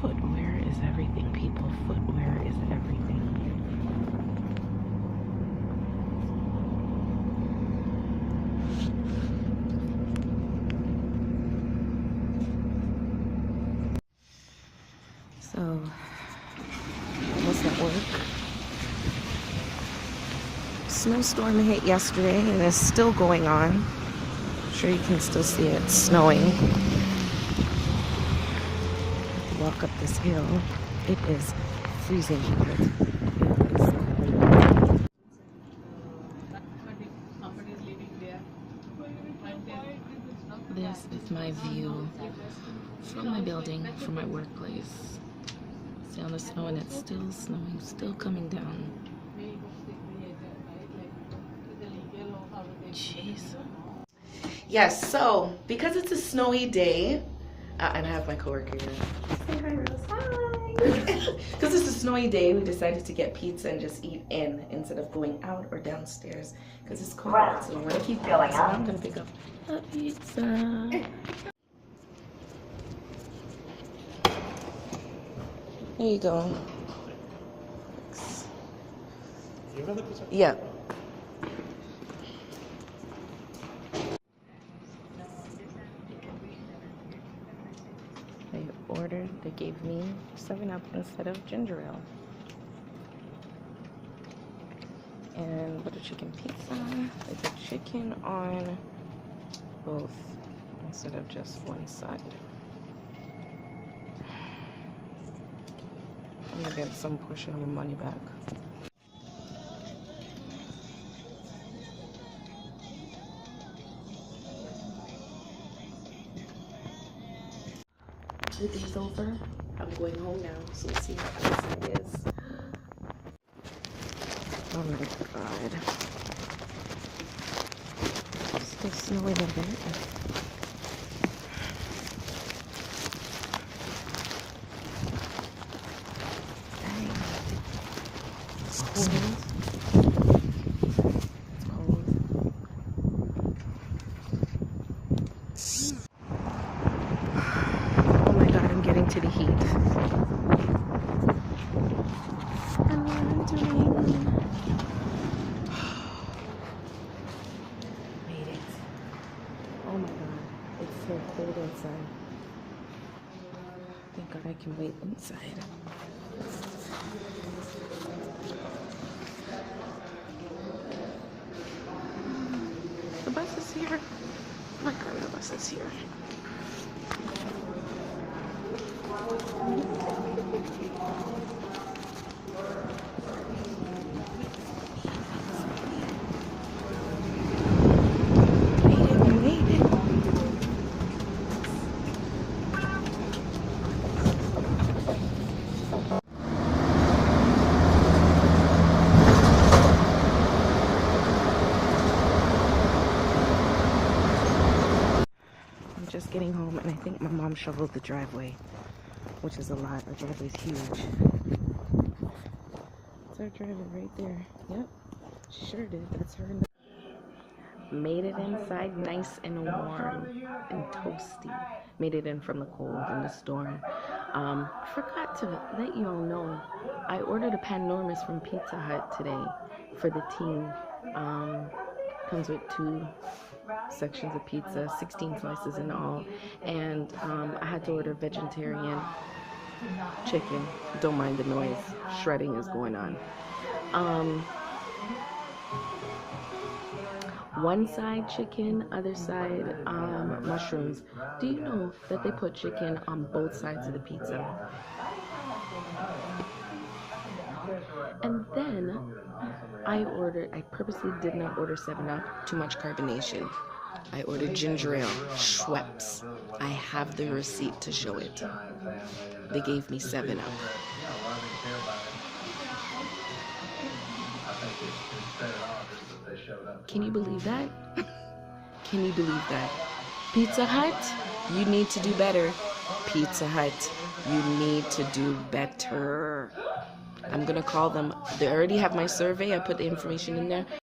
Footwear is everything, people. Footwear is everything. So, almost at work. Snowstorm hit yesterday and is still going on. I'm sure you can still see it snowing. Walk up this hill. It is freezing cold. This is my view from my building, from my workplace. See all the snow, and it's still snowing, still coming down. Jeez. Yes, so because it's a snowy day, and I have my coworker here. Say hi, Rose. Hi. Because it's a snowy day, we decided to get pizza and just eat in instead of going out or downstairs because it's cold. So we're gonna keep going. So I'm gonna pick up a pizza. Here you go. Thanks. Yeah. Ordered, they gave me 7-Up instead of ginger ale. And butter chicken pizza. They put chicken on both instead of just one side. I'm gonna get some portion of the money back. The day's over. I'm going home now, so we'll see how outside is. Oh my god. Still snowing a bit. Dang. It's cold. To the heat. I'm wondering. Made it. Oh my god, it's so cold outside. Thank god I can wait inside. The bus is here. Oh my god, the bus is here. Just getting home, and I think my mom shoveled the driveway, which is a lot. Our driveway's huge. It's our driveway right there. Yep, she sure did. That's her. Made it inside nice and warm and toasty. Made it in from the cold and the storm. Forgot to let you all know, I ordered a panormus from Pizza Hut today for the team. Comes with 2 sections of pizza, 16 slices in all, and I had to order vegetarian chicken. Don't mind the noise, shredding is going on. One side chicken, other side mushrooms. Do you know that they put chicken on both sides of the pizza? And then I purposely did not order 7-Up, too much carbonation. I ordered ginger ale, Schweppes. I have the receipt to show it. They gave me 7-Up. Can you believe that? Can you believe that? Pizza Hut, you need to do better. Pizza Hut, you need to do better. I'm gonna call them. They already have my survey. I put the information in there.